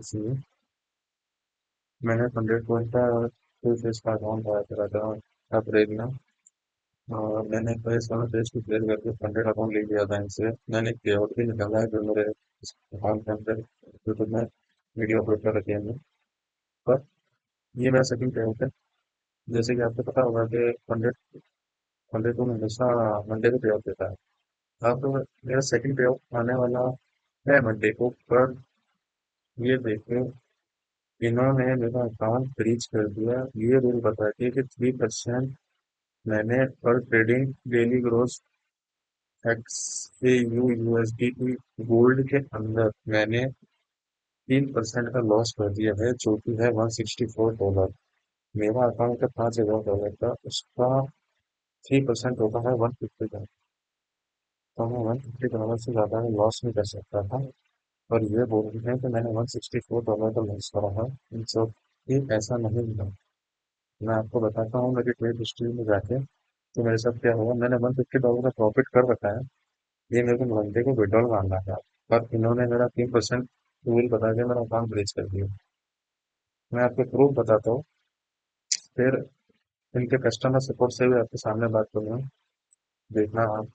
इसलिए मैंने 100 का फुल फेस का अकाउंट आया करा था अप्रैल में। और मैंने कई सारा टेस्ट भी क्लियर करके 100 अकाउंट ले लिया था इनसे। मैंने पे आउट भी निकाला है जो मेरे अकाउंट के अंदर यूट्यूब में वीडियो अपलोड कर रखी है हमने। पर ये मेरा सेकंड पे आउट है। जैसे कि आपको पता होगा कि 100 को हमेशा मंडे को पे आउट देता है। अब मेरा सेकंड पे आउट आने वाला है मंडे को। पर ये देखो, इन्होंने मेरा अकाउंट फ्रीज कर दिया। ये रूल बताती है कि 3% मैंने पर trading daily gross X A U USD की गोल्ड के अंदर मैंने 3% का लॉस कर दिया है, जो कि है $164। मेरा अकाउंट है $5,000 का, उसका 3% होता है 150 का। तो मैं $150 से ज्यादा में लॉस नहीं कर सकता था। और ये बोल रहे हैं कि मैंने $164 का लॉस करा है। इन सब ये ऐसा नहीं मिला। मैं आपको बताता हूँ मेरी ट्रेड हिस्ट्री में जाके तो मेरे साथ क्या हुआ। मैंने $150 का प्रॉफिट कर रखा है। ये मेरे को मंडे को विड्रॉल मांगा था, पर इन्होंने मेरा 3% रूल बता के मेरा अकाउंट ब्रीच कर दिया। मैं आपको प्रूफ बताता हूँ, फिर इनके कस्टमर सपोर्ट से भी आपके सामने बात करूंगा। देखना आप,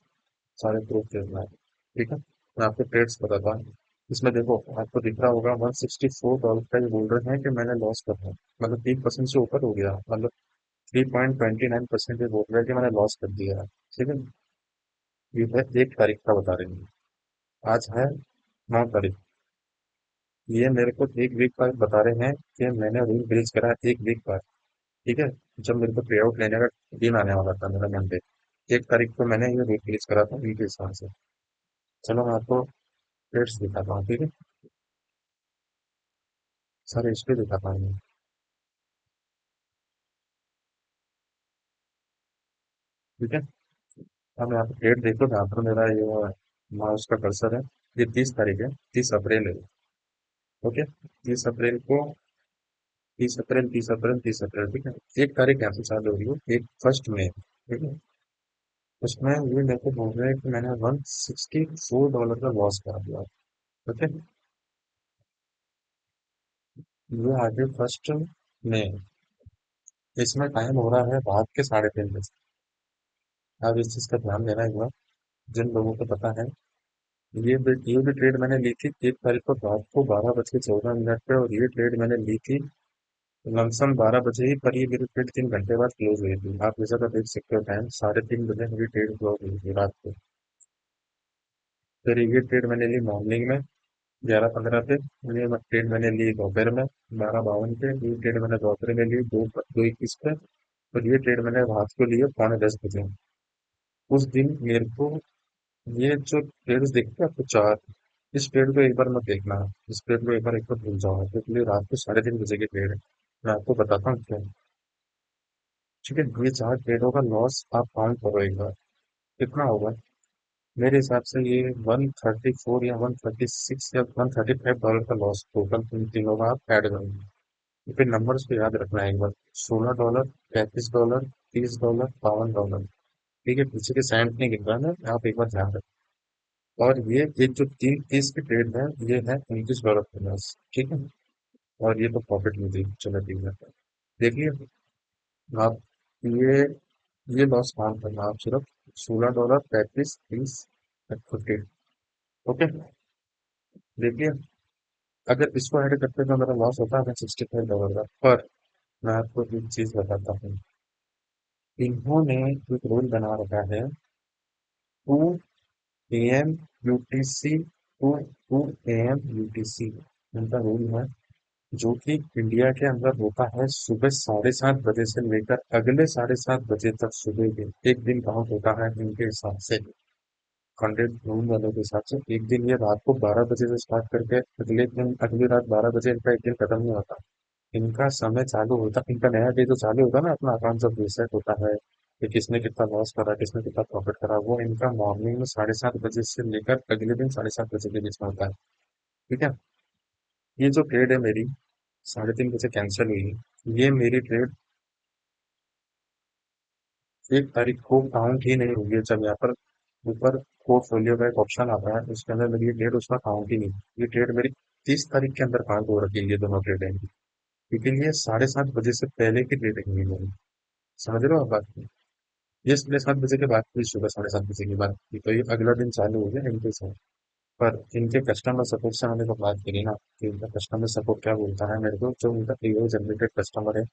सारे प्रूफ देखना है, ठीक है। मैं आपको ट्रेड्स बताता हूँ। इसमें देखो, आपको दिख रहा होगा $164 का। ये बोल रहे हैं कि मैंने लॉस कर रहा हूँ, मतलब 3% से ऊपर हो गया, मतलब 3.29% ये बोल रहा है कि मैंने लॉस कर दिया है। ठीक है। ये है 1 तारीख का बता रहे हैं। आज है 9 तारीख। ये मेरे को 1 वीक बाद बता रहे हैं कि मैंने रूल ब्रीच करा है 1 वीक बाद। ठीक है। जब मेरे को पे आउट लेने का दिन आने वाला था मेरा मंडे, 1 तारीख को मैंने ये रूल ब्रीच करा था वीक के हिसाब से। चलो मैं आपको डेट्स दिखाता हूँ, ठीक है। सारे इस पे दिखाता हूँ मैं, ठीक है। अब यहाँ पे डेट देखो जहाँ पर मेरा ये माउस का कर्सर है। ये 30 तारीख है, 30 अप्रैल है। ओके, 30 अप्रैल को, 30 अप्रैल, 30 अप्रैल, 30 अप्रैल, ठीक है। 1 तारीख यहाँ से चालू हो रही है, एक फर्स्ट में, ठीक है। उसमें ये मेरे को बोल रहे हैं कि मैंने $164 का लॉस करा दिया। ओके। ये आगे फर्स्ट में, इसमें टाइम हो रहा है रात के 3:30 बजे। आप इस चीज का ध्यान देना एक बार, जिन लोगों को पता है। ये भी ट्रेड मैंने ली थी 1 तारीख को रात को 12:14 पे, और ये ट्रेड मैंने ली थी लमसम 12 बजे ही। पर ये मेरी ट्रेड 3 घंटे बाद क्लोज हुई थी। आप जैसा तो देख सकते हो टाइम, 3:30 बजे मेरी ट्रेड क्लोज हुई थी रात को। फिर ये ट्रेड मैंने ली मॉर्निंग में 11:15 पे। ये ट्रेड मैंने ली दोपहर में 12:52 पे। ये ट्रेड मैंने दोपहर में ली 2:21 पे। और ये ट्रेड मैंने रात को ली है 9:45 बजे। उस दिन मेरे को ये जो ट्रेड्स दिखते हैं आपको चार, इस ट्रेड को एक बार मत देखना। इस ट्रेड को एक बार भूल जाओ, क्योंकि ये रात को 3:30 बजे की ट्रेड है। मैं आपको बताता हूँ क्यों। ठीक है। ये 4 ट्रेडों का लॉस आप काउंट करो एक बार, कितना होगा। मेरे हिसाब से ये 134 या 136 या $135 का लॉस टोटल इन तीनों का आप ऐड करोगे। फिर नंबर्स को याद रखना है एक बार। $16, $35, $30, $52। ठीक है, पीछे के साइड नहीं गिर रहा है, आप एक बार ध्यान रखें। और ये एक जो 3:30 की ट्रेड है, ये है $29 का लॉस, ठीक है। और ये तो प्रॉफिट में थी, चलो ठीक है। देखिए आप, ये ये लॉस काउंट करना आप सिर्फ $16, 35, 30, 50। ओके। देखिए, अगर इसको ऐड करते तो मेरा लॉस होता है $65 का। पर मैं आपको एक चीज बताता हूँ। इन्होंने एक रूल बना रखा है, 2 AM UTC, to 2 AM UTC इनका रूल है। जो कि इंडिया के अंदर होता है सुबह 7:30 बजे से लेकर अगले 7:30 बजे तक। सुबह के एक दिन काउंट होता है इनके हिसाब से, 100 वालों के हिसाब से। एक दिन ये रात को 12 बजे से स्टार्ट करके अगले दिन अगली रात 12 बजे इनका एक दिन खत्म नहीं होता। इनका समय चालू होता, इनका नया डे जो चालू होता है ना, अपना अकाउंट जब रीसेट होता है कि किसने कितना लॉस करा, किसने कितना प्रॉफिट करा, वो इनका मॉर्निंग में 7:30 बजे से लेकर अगले दिन 7:30 बजे के बीच में होता है। ठीक है। ये जो ट्रेड है मेरी 3:30 बजे कैंसिल हुई, ये मेरी ट्रेड 1 तारीख को काउंट ही नहीं हुई है। जब यहाँ पर ऊपर पोर्टफोलियो का एक ऑप्शन आता है, उसके अंदर मेरी ये ट्रेड उसका काउंट ही नहीं, ये ट्रेड मेरी 30 तारीख के अंदर कहाँ हो रखी है ये दोनों ट्रेडें, क्योंकि ये 7:30 बजे से पहले की ट्रेडिंग हुई है। समझ रहे हो आप बात को? ये 7:30 बजे के बाद की, सुबह 7:30 बजे की बात की, तो ये अगला दिन चालू हो गया इनके साथ। पर इनके कस्टमर सपोर्ट से मैंने तो बात करी ना, कि इनका कस्टमर सपोर्ट क्या बोलता है मेरे को, जो उनका एआई जनरेटेड कस्टमर है,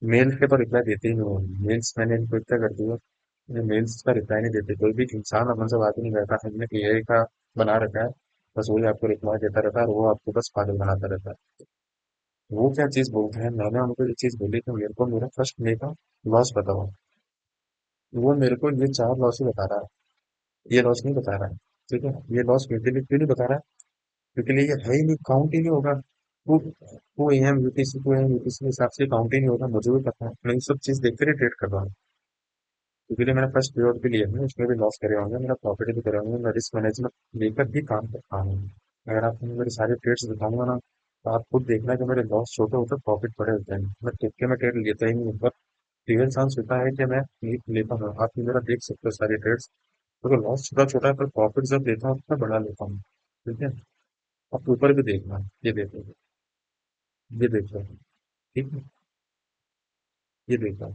मेल के तो रिप्लाई देते ही नहीं हो। मेल्स मैंने इनको इतना कर दिया, ये मेल्स का रिप्लाई नहीं देते, कोई भी इंसान अपन से बात ही नहीं करता, हमने एआई का बना रखा है। बस वही आपको रिप्लाई देता रहता है और वो आपको बस पागल बनाता रहता है। वो क्या चीज बोलते हैं, मैंने उनको ये चीज बोली कि मेरे को मेरा फर्स्ट डे का लॉस बताओ। वो मेरे को ये 4 लॉस ही बता रहा है, ये लॉस नहीं बता रहा है। ठीक है, ये लॉस मेरे लिए क्यों नहीं बता रहा है? क्योंकि ये है ही नहीं, काउंट ही नहीं होगा। वो वो एम यूटीसी को एम यूटीसी के हिसाब से काउंट ही नहीं होगा, मुझे भी पता है, मैं ये सब चीज देखकर ही ट्रेड कर रहा हूँ। क्योंकि मैंने फर्स्ट पेआउट भी लिया है, उसमें भी लॉस करे होंगे, मेरा प्रॉफिट भी करे होंगे, मैं रिस्क मैनेजमेंट लेकर भी काम करता हूँ। अगर आपको मैं मेरे सारे ट्रेड्स दिखाऊंगा ना, तो आप खुद देखना कि मेरे लॉस छोटे होते प्रॉफिट बड़े होते हैं। मैं टिक के मैं ट्रेड लेता ही नहीं, पर रियल चांस होता है कि मैं लेता हूँ। आप ये मेरा देख सकते हो सारे ट्रेड्स, तो लॉस छोटा छोटा है, पर प्रॉफिट जब लेता हूँ तो मैं बड़ा लेता हूँ। ठीक है, आप ऊपर भी देखना, ये देखो, ये देखो, ठीक है, ये देखो,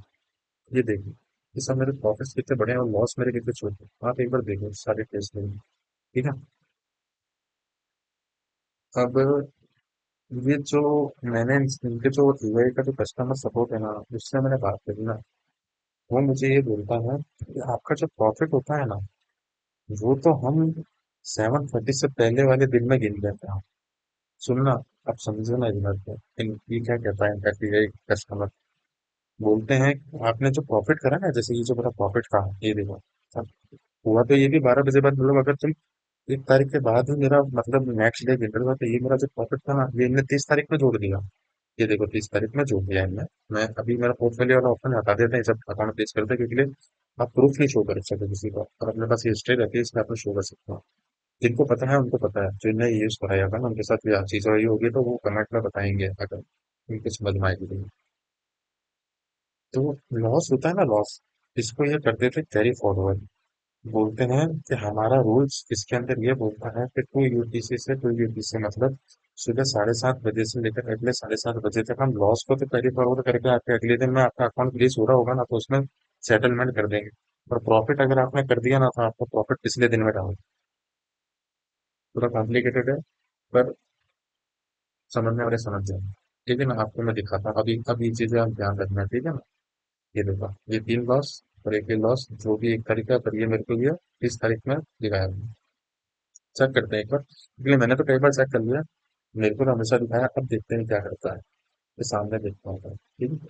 ये देखो, ये सब मेरे प्रॉफिट्स कितने बड़े हैं और लॉस मेरे कितने छोटे हैं, आप एक बार देखो सारे टेस्ट में। ठीक है। अब ये जो मैंने इनके जो एआई का जो कस्टमर सपोर्ट है ना, उससे मैंने बात करी ना, वो मुझे ये बोलता है कि आपका जो प्रॉफिट होता है ना, वो तो हम 7:30 से पहले वाले दिन में गिन लेते हैं। सुनना, आप समझो ना इस बात को, ये क्या कहता है इनका एआई कस्टमर, बोलते हैं कि आपने जो प्रॉफिट करा ना, जैसे ये जो मेरा प्रॉफिट था, ये देखो, अब हुआ तो ये भी 12 बजे बाद, मतलब अगर तुम 1 तारीख के बाद ही मेरा मतलब नेक्स्ट डे गिन रहे हो, तो ये मेरा जो प्रॉफिट था ना, ये इनने 30 तारीख में जोड़ दिया। ये देखो 30 तारीख में जोड़ दिया इनने। मैं अभी मेरा पोर्टफोलियो वाला ऑप्शन हटा देते हैं जब अकाउंट पेज करते हैं, क्योंकि आप प्रूफ नहीं शो कर सकते किसी को, और अपने पास हिस्ट्री रहती है, इसमें आप शो कर सकते हो। जिनको पता है उनको पता है, जो इनने यूज कराया होगा ना, उनके साथ ये चीज रही होगी, तो वो कमेंट में बताएंगे अगर उनके समझ में आएगी तो। तो लॉस होता है ना, लॉस, इसको ये करते थे कैरी फॉरवर्ड। बोलते हैं कि हमारा रूल्स इसके अंदर ये बोलता है कि 2 यूटीसी से 2 यूटीसी मतलब सुबह 7:30 बजे से लेकर अगले 7:30 बजे तक हम लॉस को तो कैरी फॉरवर्ड करके आपके अगले दिन में आपका अकाउंट फ्रीज हो रहा होगा ना, तो उसमें सेटलमेंट कर देंगे। और प्रॉफिट अगर आपने कर दिया ना, तो आपको प्रॉफिट पिछले दिन में डालो। थोड़ा कॉम्प्लिकेटेड है, पर समझने वाले समझ जाए। ठीक है ना, आपको मैं दिखाता हूँ अभी, अब ये चीजें आप ध्यान रखना, ठीक है ना। ये देखो, ये 3 लॉस और एक ये लॉस, जो भी 1 तारीख का, पर ये मेरे को ये 30 तारीख में दिखाया। चेक करते हैं एक बार, इसलिए मैंने तो कई बार चेक कर लिया, मेरे को तो हमेशा दिखाया, अब देखते हैं क्या करता है। ये सामने देखता हूँ, ठीक है।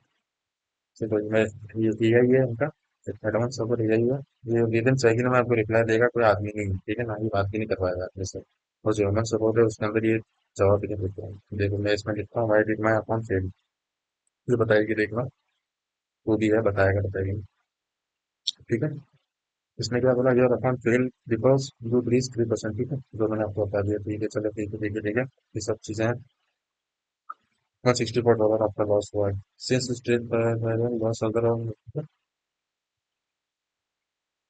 चलो मैं, ये यही है इनका एडवांस सर्वर, यही है। ये विदिन सेकंड में आपको रिप्लाई देगा, कोई आदमी नहीं है, ठीक है ना, ये बात भी नहीं करवाएगा अपने से। और जो ह्यूमन सपोर्ट है उसके अंदर ये जवाब भी नहीं देते हैं। देखो मैं इसमें लिखता हूँ, why did my account fail, ये बताएगी, देखना, वो भी है, बताएगा, बताएगी। ठीक है। इसमें क्या बोला, your account fail because you breach 3%, ठीक है, जो मैंने आपको बता दिया। ठीक है, चलो, ठीक है, ठीक है, ठीक है, ये सब चीजें हैं। $164 आपका लॉस हुआ है, सिंस स्ट्रेट लॉस अगर।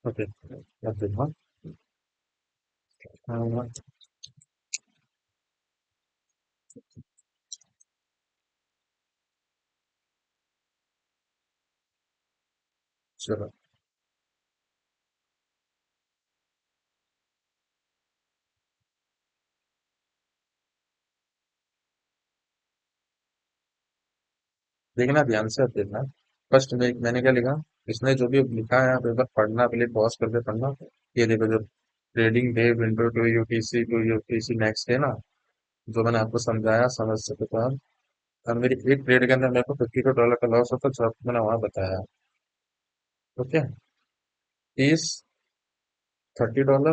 ओके, अब देखना। हाँ, चलो, देखना ध्यान से, अब देखना। फर्स्ट में मैंने क्या लिखा, इसने जो भी लिखा है आप एक बार पढ़ना, पहले पॉज करके पढ़ना। ये देखो, जो trading day window, 2 UTC next है ना, जो मैंने आपको समझाया, समझ सके तो आप। अब मेरी एक ट्रेड के अंदर मेरे को $52 का लॉस होता, जो आपको मैंने वहां बताया। ओके, 30, $30,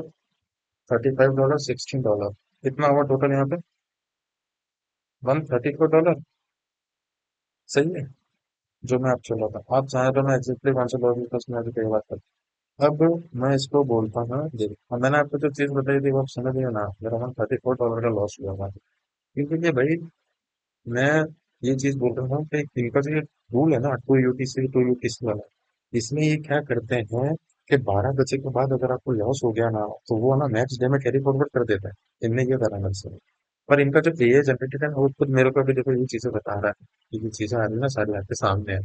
$35, $16, कितना हुआ टोटल यहाँ पे? $134। सही है, जो मैं आप चला था, आप चाहे तो मैं एग्जैक्टली कौन सा लॉस होता उसमें अभी कई बात करता। अब मैं इसको बोलता हूँ, देखो, अब मैंने आपको जो चीज बताई थी वो आप समझ गए ना, मेरा $134 का लॉस हुआ था। क्योंकि ये भाई, मैं ये चीज बोल रहा हूँ कि इनका जो ये रूल है ना, 2 यूटीसी वाला, इसमें ये क्या करते हैं कि 12 बजे के बाद अगर आपको लॉस हो गया ना, तो वो ना नेक्स्ट डे में कैरी फॉरवर्ड कर देता है। इनने ये करा मेरे से। पर इनका जो एआई जनरेटेड है ना, वो खुद मेरे को अभी देखो ये चीजें बता रहा है कि ये चीजें आ रही है ना सारी आपके सामने है।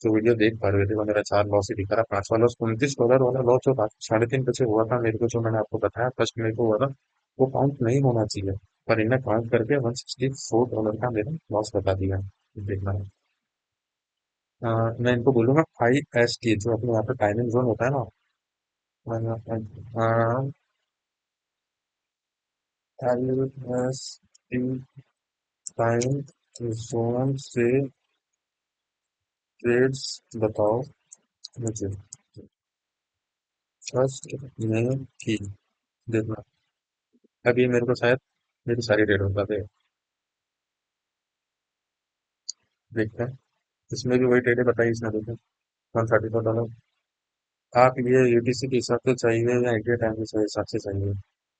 जो वीडियो देख पा रहे थे वो मेरा 4 लॉस ही दिखा रहा, 5वां लॉस $29 वाला लॉस जो रात 3:30 बजे हुआ था मेरे को, जो मैंने आपको बताया फर्स्ट मेरे को हुआ था, वो काउंट नहीं होना चाहिए। पर इन्हें काउंट करके $164 का मेरा लॉस बता दिया। देखना, मैं इनको बोलूंगा IST, जो अपने यहाँ पे टाइमिंग जोन होता है ना, IST टाइम जोन से ट्रेड्स बताओ मुझे, फर्स्ट में की। देखना, अब ये मेरे को शायद मेरी सारी डेट बता दे। देखते हैं, इसमें भी वही डेटें बताई इसने, देखें $134। आप ये यूटीसी के हिसाब से चाहिए या इंडिया टाइम के हिसाब से चाहिए?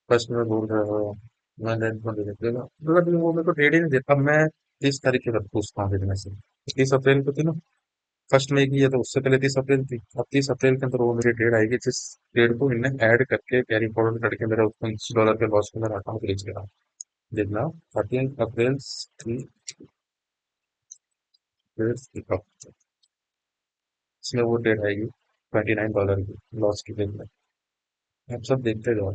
फर्स्ट में बोल रहे हो, मैं डेट को दे देगा मतलब वो मेरे को डेट ही नहीं देता। अब मैं 30 तारीख की बात पूछता हूँ देखने से, 30 अप्रैल को थी ना फर्स्ट में की है, तो उससे पहले 30 अप्रैल थी। अब 30 अप्रैल के अंदर वो मेरी डेट आएगी जिस डेट को इन्हें ऐड करके कैरी फॉरवर्ड करके मेरा $29 के लॉस को मेरा अकाउंट रीच करा। देखना, 13 अप्रैल थी, इसमें वो डेट आएगी $29 की लॉस की डेट में। आप सब देखते जाओ,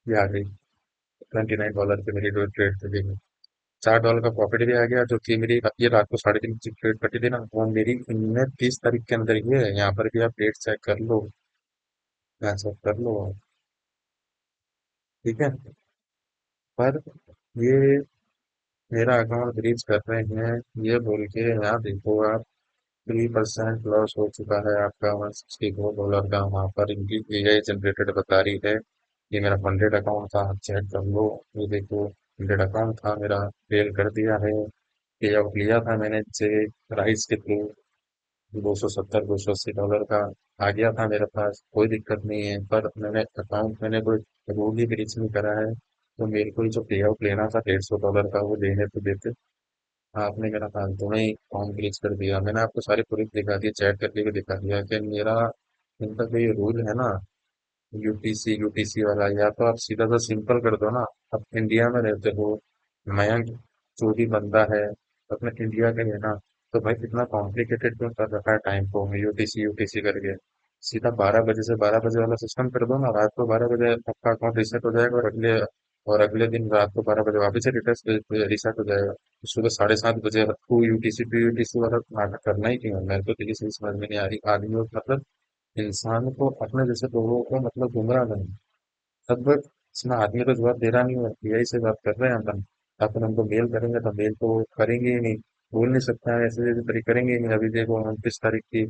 ये आ गई $29 की मेरी दो ट्रेड थे देखो। $4 का प्रॉफिट भी आ गया, जो कि मेरी ये रात को 3:30 की ट्रेड कटी थी ना, वो मेरी इनने 30 तारीख के अंदर ही है। यहाँ पर भी आप डेट चेक कर लो, यहाँ चेक कर लो, ठीक है। पर ये मेरा अकाउंट ब्रीच कर रहे हैं ये बोल के, यहाँ देखो आप, 3% लॉस हो चुका है आपका $164 का। वहां पर इनकी एआई जनरेटेड बता रही है। ये मेरा फंडेड अकाउंट था, चेक कर लो। ये देखो, फंडेड अकाउंट था मेरा, फेल कर दिया है। पे आउट लिया था मैंने से राइस के थ्रू, $270 $280 का आ गया था मेरे पास, कोई दिक्कत नहीं है। पर मैंने कोई रूल ही ब्रीच नहीं करा है, तो मेरे को ही जो पे आउट लेना था $150 का, वो लेने तो देते। आपने मेरा फालतू में ही फॉर्म ब्रीच कर दिया। मैंने आपको सारी प्रूफ दिखा दिया, चैट करके भी दिखा दिया कि मेरा, इनका जो ये रूल है ना, यूटीसी यूटीसी वाला, या तो आप सीधा सा सिंपल कर दो ना। अब इंडिया में रहते हो, मयंक जो भी बंदा है अपने इंडिया का ही है ना, तो भाई कितना कॉम्प्लिकेटेड क्यों कर रखा है टाइम को यूटीसी यूटीसी करके। सीधा 12 बजे से 12 बजे वाला सिस्टम कर दो ना, रात को 12 बजे आपका अकाउंट रिसेट हो जाएगा, और अगले दिन रात को 12 बजे वापस से रिसेट हो जाएगा। सुबह 7:30 बजे टू यूटीसी टू यूटीसी वाला नाटक करना ही क्यों है? मेरे को तो ये चीज समझ में नहीं आ रही। आदमी को मतलब, इंसान को अपने जैसे लोगों को मतलब गुमराह नहीं, तब इसमें आदमी तो जवाब दे रहा नहीं है, एआई से बात कर रहे हैं अपन। अपन उनको मेल करेंगे तो मेल तो वो करेंगे ही नहीं, बोल नहीं सकता है ऐसे जैसे तरीके करेंगे ही नहीं। अभी देखो 29 तारीख की,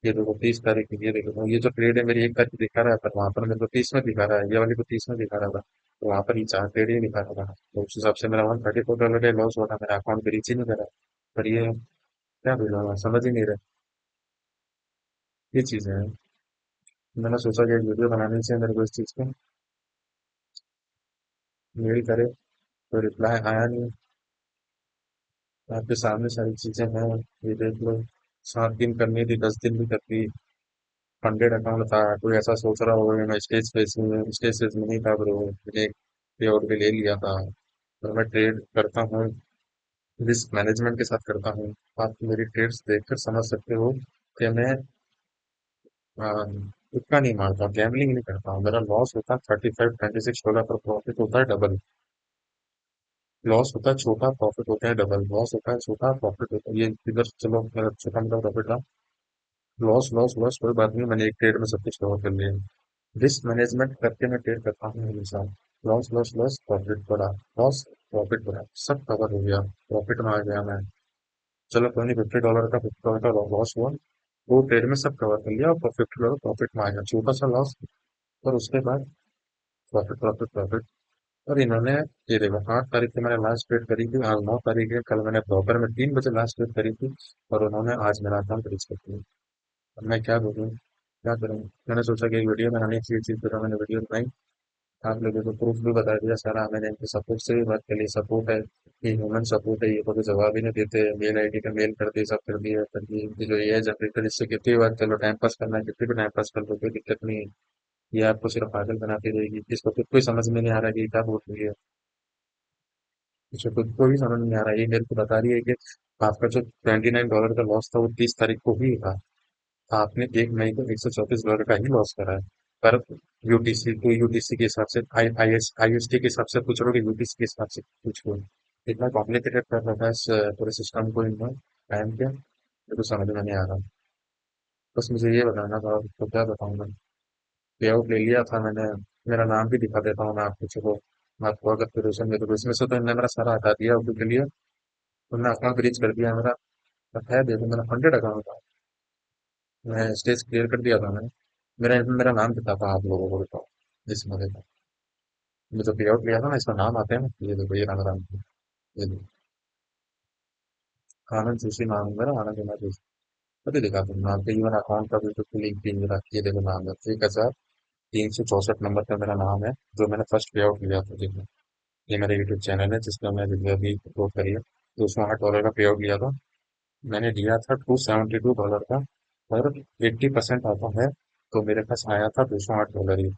ये देखो 30 तारीख की, ये देखो ये जो ट्रेड है मेरी 1 तारीख की दिखा रहा है, पर वहां पर मेरे को 30 में दिखा रहा है, ये वाली को 30 में दिखा रहा था, तो वहां पर ये 4 ट्रेड ही दिखा रहा था। तो उस हिसाब से मेरा $134 लॉस हुआ था, मेरा अकाउंट भी रीच ही नहीं करा। पर ये क्या बोला, समझ ही नहीं रहे, ये चीजें हैं। मैंने सोचा कि एक वीडियो बनानी चाहिए मेरे को इस चीज पे, मेल करे, तो रिप्लाई आया नहीं। आपके सामने सारी चीजें हैं, ये देख लो। 7 दिन करनी थी, 10 दिन भी कर दी। फंडेड अकाउंट था, कोई ऐसा सोच रहा होगा मैं स्टेज फेस में नहीं था ब्रो, मैंने पे आउट भी ले लिया था। और मैं ट्रेड करता हूँ, रिस्क मैनेजमेंट के साथ करता हूँ। आप मेरी ट्रेड्स देखकर समझ सकते हो कि मैं तुक्का नहीं मारता, गैम्बलिंग नहीं करता हूँ। मेरा लॉस होता है $35 $26 पर, प्रॉफिट होता है डबल। लॉस होता है छोटा, प्रॉफिट होता है डबल। लॉस होता है छोटा, प्रॉफिट होता है ये इधर, चलो मेरा छोटा मोटा प्रॉफिट था, लॉस लॉस लॉस कोई बात नहीं, मैंने एक ट्रेड में सब कुछ कवर कर लिया। रिस्क मैनेजमेंट करके मैं ट्रेड करता हूँ हमेशा। लॉस लॉस लॉस, प्रॉफिट बढ़ा, लॉस प्रॉफिट बढ़ा, सब कवर हो गया, प्रॉफिट में आ गया मैं। चलो कोई नहीं, $50 का $50 का लॉस हुआ, वो ट्रेड में सब कवर कर लिया, और $50 प्रॉफिट में आ गया, छोटा सा लॉस। और उसके बाद प्रॉफिट प्रॉफिट प्रॉफिट। और इन्होंने, ये देखो 8 तारीख को मैंने लास्ट ट्रेड करी थी, आज 9 तारीख है, कल मैंने दोपहर में 3 बजे लास्ट ट्रेड करी थी, और उन्होंने आज मेरा अकाउंट रीच कर दिया। अब मैं क्या बोलूँ, क्या करूँ? मैंने सोचा कि एक वीडियो बनानी चाहिए चीज़, पर मैंने वीडियो बनाई, आप लोगों को प्रूफ भी बता दिया सारा। मैंने इनके सपोर्ट से भी बात कर ली, सपोर्ट है, ये ह्यूमन सपोर्ट है, ये को तो जवाब ही नहीं देते। मेल आईडी पे मेल कर दिए, सब कर दिया, कर दिए। इनकी जो ये जनरेटर, इससे कितनी बार चलो टाइम पास करना है, कितनी भी टाइम पास कर लो, कोई दिक्कत नहीं है। ये आपको सिर्फ पागल बनाती रहेगी। इसको खुद को ही समझ में नहीं आ रहा है कि ये क्या बोल रही है। इसको खुद को ही समझ नहीं आ रहा है। ये मेरे को बता रही है कि आपका जो $29 का लॉस था वो 30 तारीख को ही था। आपने 1 मई को $134 का ही लॉस करा है। पर यूटीसी टू यूटीसी के हिसाब से, आई आई एस आईएसटी के हिसाब से पूछ रहे हो कि यूटीसी के हिसाब से पूछ रहे हो? इतना कॉम्प्लिकेटेड कर रखा है इस पूरे सिस्टम को इन्होंने टाइम के, मेरे को समझ में नहीं आ रहा। बस मुझे ये बताना था, तो क्या बताऊँ मैं। पे आउट ले लिया था मैंने। मेरा नाम भी दिखा देता हूँ मैं आपको, चलो। आपको अगर परेशान है तो इसमें से तो इन्होंने मेरा सारा हटा दिया अभी के लिए। उन्होंने अकाउंट ब्रीच कर दिया मेरा। है, देखो मेरा 100 अकाउंट था। मैं स्टेज क्लियर कर दिया था मैंने। मेरा मेरा नाम दिखा था आप लोगों को, बताओ। जिसमें देखो, मैं जो पे आउट लिया था ना, इसमें नाम आते हैं ना, ये देखो, ये रहा मेरा नाम। ये देखो, आनंद जोशी नाम है मेरा, आनंद कुमार जोशी। अभी दिखा दूँ नाम पे, इवन अकाउंट का भी तो लिंक भी मेरा, ये देखो नाम है 1364 नंबर का मेरा नाम है, जो मैंने फर्स्ट पे आउट लिया था। देखो, ये मेरा यूट्यूब चैनल है जिसमें मैं वीडियो भी अपलोड करी है। $208 का पे आउट लिया था मैंने। लिया था $272 का। और 80% आता है, तो मेरे पास आया था $208 ही।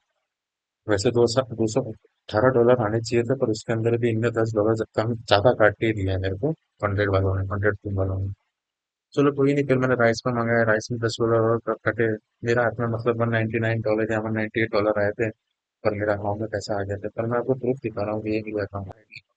वैसे $218 आने चाहिए थे, पर उसके अंदर भी इनने $10 कम ज्यादा काट के दिया है मेरे को। 100 वालों ने। चलो कोई नहीं, फिर मैंने राइस में मंगाया, राइस में $10 और कटे। मेरा हाथ में मतलब $199 या $198 आए थे। पर मेरा अकाउंट में पैसा आ गया था। पर मैं आपको प्रूफ दिखा रहा हूँ कि ये नहीं अकाउंट है।